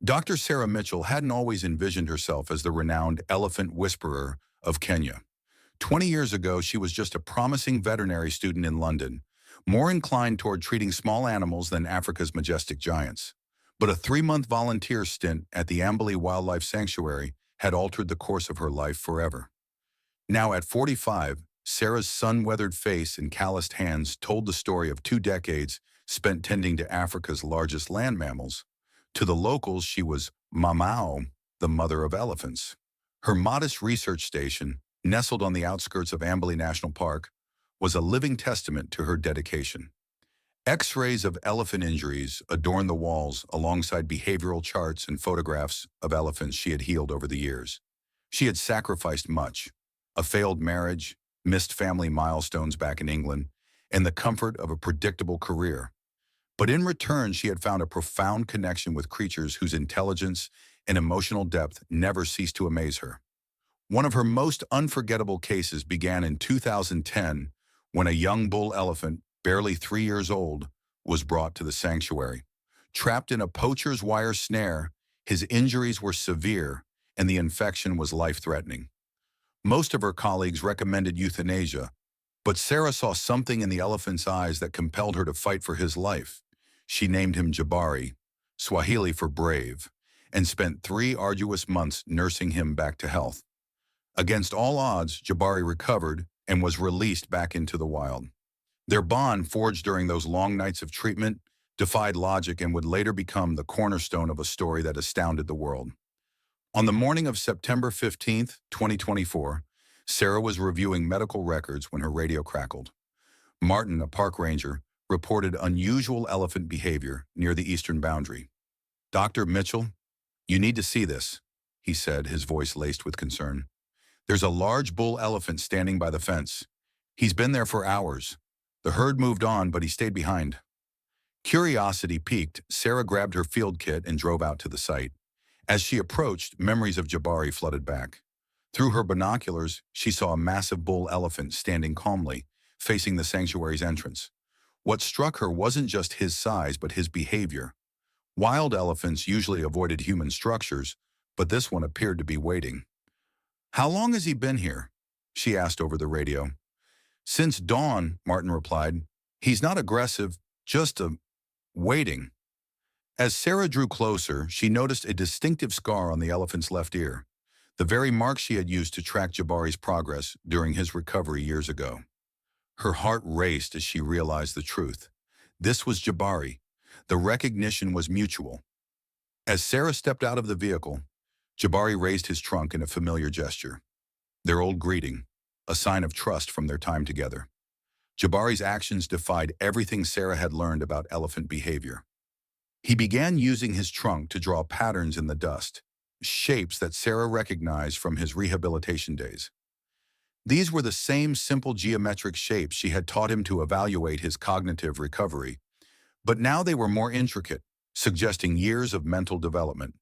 Dr. Sarah Mitchell hadn't always envisioned herself as the renowned elephant whisperer of Kenya. 20 years ago, she was just a promising veterinary student in London, more inclined toward treating small animals than Africa's majestic giants. But a 3-month volunteer stint at the Ambali Wildlife Sanctuary had altered the course of her life forever. Now at 45, Sarah's sun-weathered face and calloused hands told the story of 2 decades spent tending to Africa's largest land mammals. To the locals, she was Mamao, the mother of elephants. Her modest research station, nestled on the outskirts of Ambali National Park, was a living testament to her dedication. X-rays of elephant injuries adorned the walls alongside behavioral charts and photographs of elephants she had healed over the years. She had sacrificed much: a failed marriage, missed family milestones back in England, and the comfort of a predictable career. But in return, she had found a profound connection with creatures whose intelligence and emotional depth never ceased to amaze her. One of her most unforgettable cases began in 2010 when a young bull elephant, barely 3 years old, was brought to the sanctuary. Trapped in a poacher's wire snare, his injuries were severe and the infection was life-threatening. Most of her colleagues recommended euthanasia, but Sarah saw something in the elephant's eyes that compelled her to fight for his life. She named him Jabari, Swahili for brave, and spent 3 arduous months nursing him back to health. Against all odds, Jabari recovered and was released back into the wild. Their bond, forged during those long nights of treatment, defied logic and would later become the cornerstone of a story that astounded the world. On the morning of September 15th, 2024, Sarah was reviewing medical records when her radio crackled. Martin, a park ranger, reported unusual elephant behavior near the eastern boundary. "Dr. Mitchell, you need to see this," he said, his voice laced with concern. "There's a large bull elephant standing by the fence. He's been there for hours. The herd moved on, but he stayed behind." Curiosity piqued, Sarah grabbed her field kit and drove out to the site. As she approached, memories of Jabari flooded back. Through her binoculars, she saw a massive bull elephant standing calmly, facing the sanctuary's entrance. What struck her wasn't just his size, but his behavior. Wild elephants usually avoided human structures, but this one appeared to be waiting. "How long has he been here?" she asked over the radio. "Since dawn," Martin replied. "He's not aggressive, just waiting." As Sarah drew closer, she noticed a distinctive scar on the elephant's left ear, the very mark she had used to track Jabari's progress during his recovery years ago. Her heart raced as she realized the truth. This was Jabari. The recognition was mutual. As Sarah stepped out of the vehicle, Jabari raised his trunk in a familiar gesture. Their old greeting, a sign of trust from their time together. Jabari's actions defied everything Sarah had learned about elephant behavior. He began using his trunk to draw patterns in the dust, shapes that Sarah recognized from his rehabilitation days. These were the same simple geometric shapes she had taught him to evaluate his cognitive recovery, but now they were more intricate, suggesting years of mental development.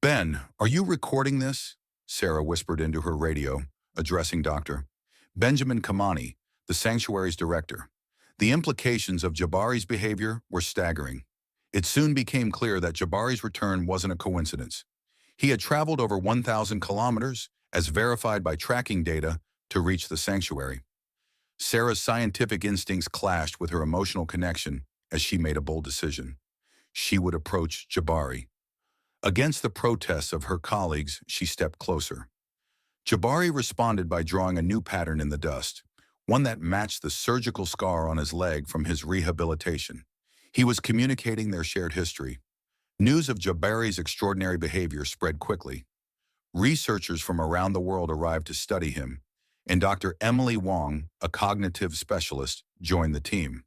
"Ben, are you recording this?" Sarah whispered into her radio, addressing Dr. Benjamin Kamani, the sanctuary's director. The implications of Jabari's behavior were staggering. It soon became clear that Jabari's return wasn't a coincidence. He had traveled over 1,000 kilometers, as verified by tracking data, to reach the sanctuary. Sarah's scientific instincts clashed with her emotional connection as she made a bold decision. She would approach Jabari. Against the protests of her colleagues, she stepped closer. Jabari responded by drawing a new pattern in the dust, one that matched the surgical scar on his leg from his rehabilitation. He was communicating their shared history. News of Jabari's extraordinary behavior spread quickly. Researchers from around the world arrived to study him, and Dr. Emily Wong, a cognitive specialist, joined the team.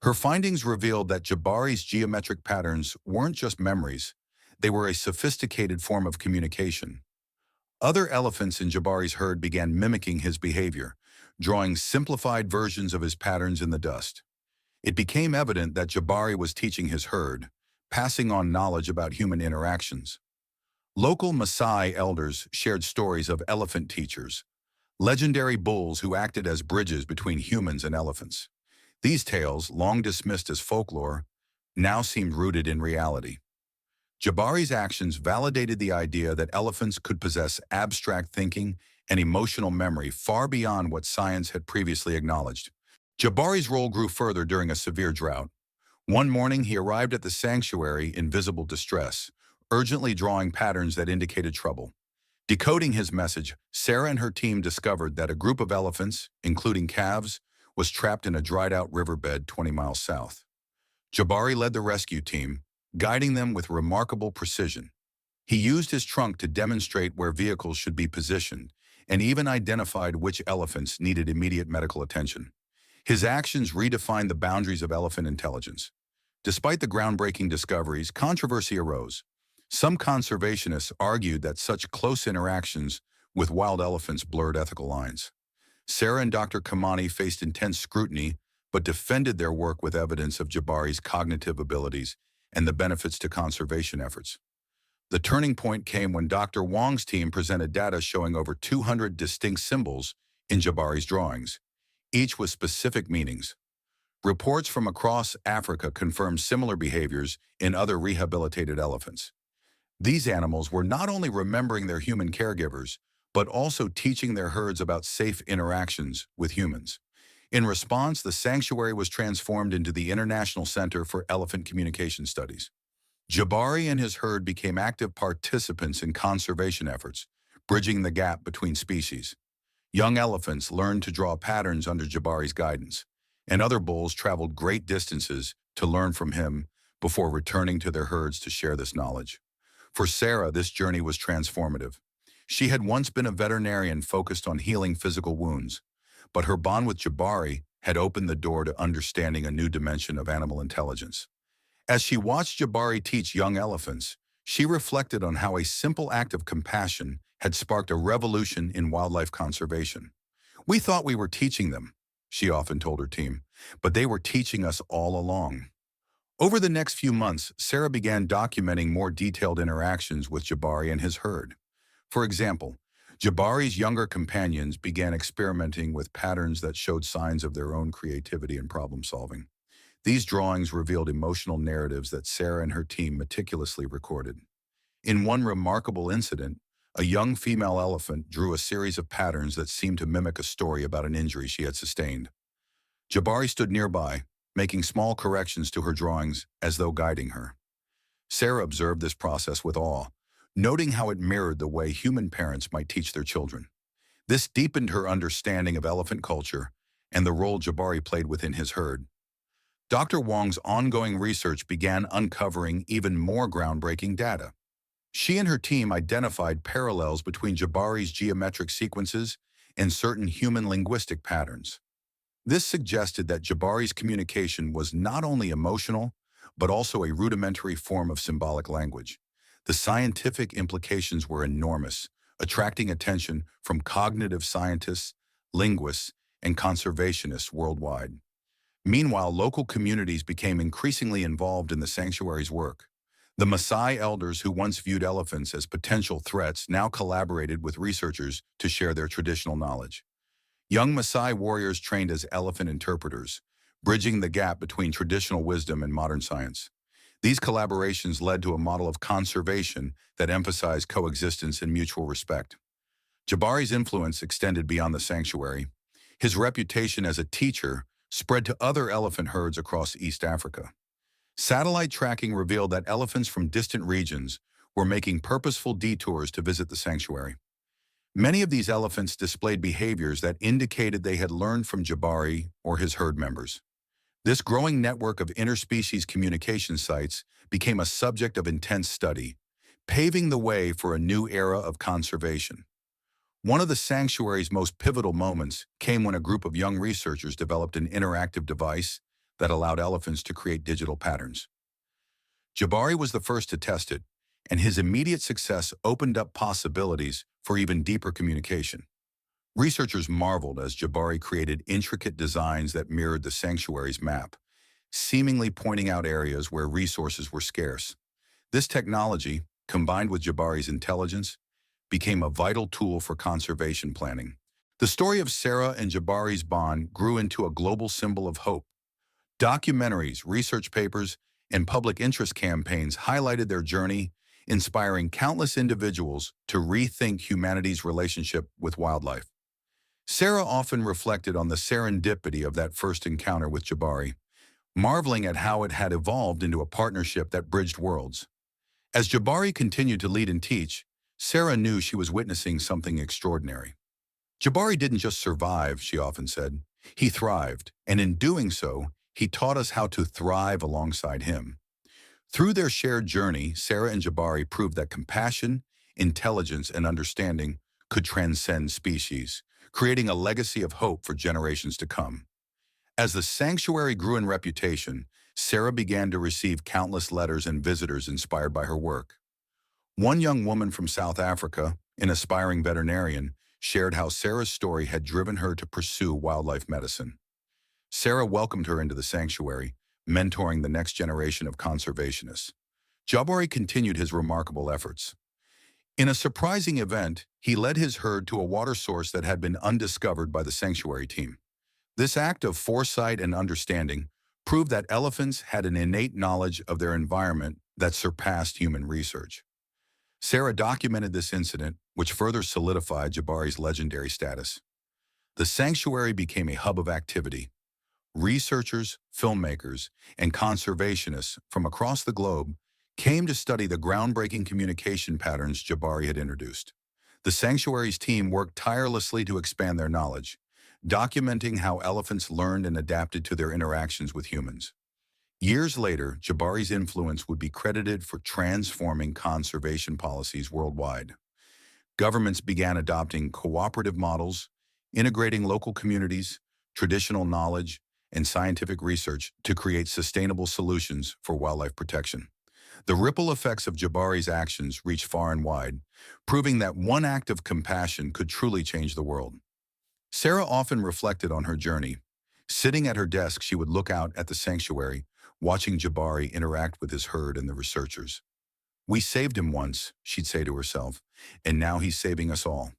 Her findings revealed that Jabari's geometric patterns weren't just memories, they were a sophisticated form of communication. Other elephants in Jabari's herd began mimicking his behavior, drawing simplified versions of his patterns in the dust. It became evident that Jabari was teaching his herd, passing on knowledge about human interactions. Local Maasai elders shared stories of elephant teachers, legendary bulls who acted as bridges between humans and elephants. These tales, long dismissed as folklore, now seemed rooted in reality. Jabari's actions validated the idea that elephants could possess abstract thinking and emotional memory far beyond what science had previously acknowledged. Jabari's role grew further during a severe drought. One morning, he arrived at the sanctuary in visible distress, urgently drawing patterns that indicated trouble. Decoding his message, Sarah and her team discovered that a group of elephants, including calves, was trapped in a dried-out riverbed 20 miles south. Jabari led the rescue team, guiding them with remarkable precision. He used his trunk to demonstrate where vehicles should be positioned, and even identified which elephants needed immediate medical attention. His actions redefined the boundaries of elephant intelligence. Despite the groundbreaking discoveries, controversy arose. Some conservationists argued that such close interactions with wild elephants blurred ethical lines. Sarah and Dr. Kamani faced intense scrutiny, but defended their work with evidence of Jabari's cognitive abilities and the benefits to conservation efforts. The turning point came when Dr. Wong's team presented data showing over 200 distinct symbols in Jabari's drawings, each with specific meanings. Reports from across Africa confirmed similar behaviors in other rehabilitated elephants. These animals were not only remembering their human caregivers, but also teaching their herds about safe interactions with humans. In response, the sanctuary was transformed into the International Center for Elephant Communication Studies. Jabari and his herd became active participants in conservation efforts, bridging the gap between species. Young elephants learned to draw patterns under Jabari's guidance, and other bulls traveled great distances to learn from him before returning to their herds to share this knowledge. For Sarah, this journey was transformative. She had once been a veterinarian focused on healing physical wounds, but her bond with Jabari had opened the door to understanding a new dimension of animal intelligence. As she watched Jabari teach young elephants, she reflected on how a simple act of compassion had sparked a revolution in wildlife conservation. "We thought we were teaching them," she often told her team, "but they were teaching us all along." Over the next few months, Sarah began documenting more detailed interactions with Jabari and his herd. For example, Jabari's younger companions began experimenting with patterns that showed signs of their own creativity and problem-solving. These drawings revealed emotional narratives that Sarah and her team meticulously recorded. In one remarkable incident, a young female elephant drew a series of patterns that seemed to mimic a story about an injury she had sustained. Jabari stood nearby, making small corrections to her drawings as though guiding her. Sarah observed this process with awe, noting how it mirrored the way human parents might teach their children. This deepened her understanding of elephant culture and the role Jabari played within his herd. Dr. Wong's ongoing research began uncovering even more groundbreaking data. She and her team identified parallels between Jabari's geometric sequences and certain human linguistic patterns. This suggested that Jabari's communication was not only emotional, but also a rudimentary form of symbolic language. The scientific implications were enormous, attracting attention from cognitive scientists, linguists, and conservationists worldwide. Meanwhile, local communities became increasingly involved in the sanctuary's work. The Maasai elders who once viewed elephants as potential threats now collaborated with researchers to share their traditional knowledge. Young Maasai warriors trained as elephant interpreters, bridging the gap between traditional wisdom and modern science. These collaborations led to a model of conservation that emphasized coexistence and mutual respect. Jabari's influence extended beyond the sanctuary. His reputation as a teacher spread to other elephant herds across East Africa. Satellite tracking revealed that elephants from distant regions were making purposeful detours to visit the sanctuary. Many of these elephants displayed behaviors that indicated they had learned from Jabari or his herd members. This growing network of interspecies communication sites became a subject of intense study, paving the way for a new era of conservation. One of the sanctuary's most pivotal moments came when a group of young researchers developed an interactive device that allowed elephants to create digital patterns. Jabari was the first to test it, and his immediate success opened up possibilities for even deeper communication. Researchers marveled as Jabari created intricate designs that mirrored the sanctuary's map, seemingly pointing out areas where resources were scarce. This technology, combined with Jabari's intelligence, became a vital tool for conservation planning. The story of Sarah and Jabari's bond grew into a global symbol of hope. Documentaries, research papers, and public interest campaigns highlighted their journey, inspiring countless individuals to rethink humanity's relationship with wildlife. Sarah often reflected on the serendipity of that first encounter with Jabari, marveling at how it had evolved into a partnership that bridged worlds. As Jabari continued to lead and teach, Sarah knew she was witnessing something extraordinary. Jabari didn't just survive, she often said. He thrived, and in doing so, he taught us how to thrive alongside him. Through their shared journey, Sarah and Jabari proved that compassion, intelligence, and understanding could transcend species, creating a legacy of hope for generations to come. As the sanctuary grew in reputation, Sarah began to receive countless letters and visitors inspired by her work. One young woman from South Africa, an aspiring veterinarian, shared how Sarah's story had driven her to pursue wildlife medicine. Sarah welcomed her into the sanctuary, mentoring the next generation of conservationists. Jabari continued his remarkable efforts. In a surprising event, he led his herd to a water source that had been undiscovered by the sanctuary team. This act of foresight and understanding proved that elephants had an innate knowledge of their environment that surpassed human research. Sarah documented this incident, which further solidified Jabari's legendary status. The sanctuary became a hub of activity. Researchers, filmmakers, and conservationists from across the globe came to study the groundbreaking communication patterns Jabari had introduced. The sanctuary's team worked tirelessly to expand their knowledge, documenting how elephants learned and adapted to their interactions with humans. Years later, Jabari's influence would be credited for transforming conservation policies worldwide. Governments began adopting cooperative models, integrating local communities, traditional knowledge, and scientific research to create sustainable solutions for wildlife protection. The ripple effects of Jabari's actions reached far and wide, proving that one act of compassion could truly change the world. Sarah often reflected on her journey. Sitting at her desk, she would look out at the sanctuary, watching Jabari interact with his herd and the researchers. "We saved him once," she'd say to herself, "and now he's saving us all."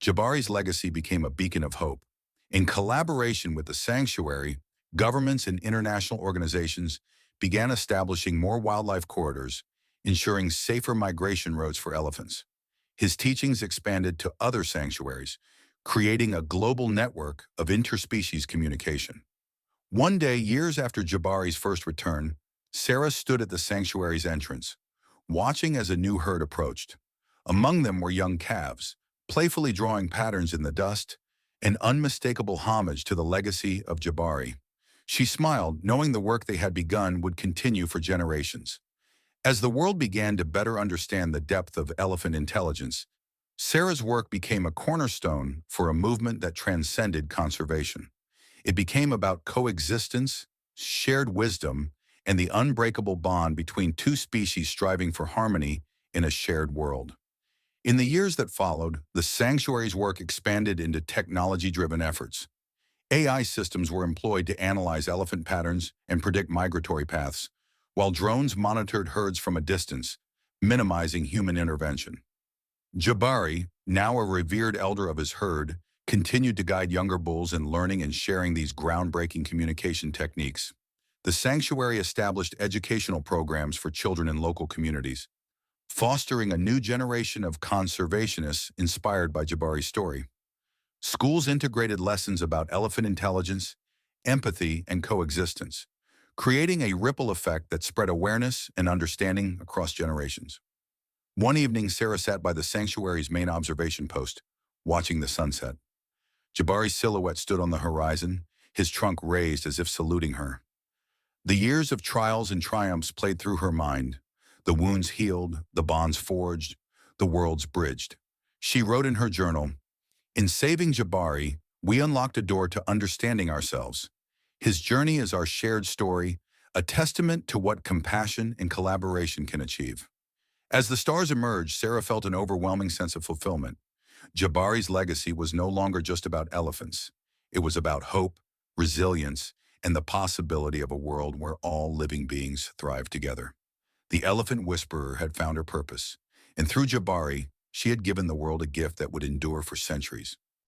Jabari's legacy became a beacon of hope. In collaboration with the sanctuary, governments and international organizations began establishing more wildlife corridors, ensuring safer migration routes for elephants. His teachings expanded to other sanctuaries, creating a global network of interspecies communication. One day, years after Jabari's first return, Sarah stood at the sanctuary's entrance, watching as a new herd approached. Among them were young calves, playfully drawing patterns in the dust, an unmistakable homage to the legacy of Jabari. She smiled, knowing the work they had begun would continue for generations. As the world began to better understand the depth of elephant intelligence, Sarah's work became a cornerstone for a movement that transcended conservation. It became about coexistence, shared wisdom, and the unbreakable bond between two species striving for harmony in a shared world. In the years that followed, the sanctuary's work expanded into technology-driven efforts. AI systems were employed to analyze elephant patterns and predict migratory paths, while drones monitored herds from a distance, minimizing human intervention. Jabari, now a revered elder of his herd, continued to guide younger bulls in learning and sharing these groundbreaking communication techniques. The sanctuary established educational programs for children in local communities, fostering a new generation of conservationists inspired by Jabari's story. Schools integrated lessons about elephant intelligence, empathy, and coexistence, creating a ripple effect that spread awareness and understanding across generations. One evening, Sarah sat by the sanctuary's main observation post, watching the sunset. Jabari's silhouette stood on the horizon, his trunk raised as if saluting her. The years of trials and triumphs played through her mind. The wounds healed, the bonds forged, the worlds bridged. She wrote in her journal, "In saving Jabari, we unlocked a door to understanding ourselves. His journey is our shared story, a testament to what compassion and collaboration can achieve." As the stars emerged, Sarah felt an overwhelming sense of fulfillment. Jabari's legacy was no longer just about elephants. It was about hope, resilience, and the possibility of a world where all living beings thrive together. The elephant whisperer had found her purpose, and through Jabari, she had given the world a gift that would endure for centuries.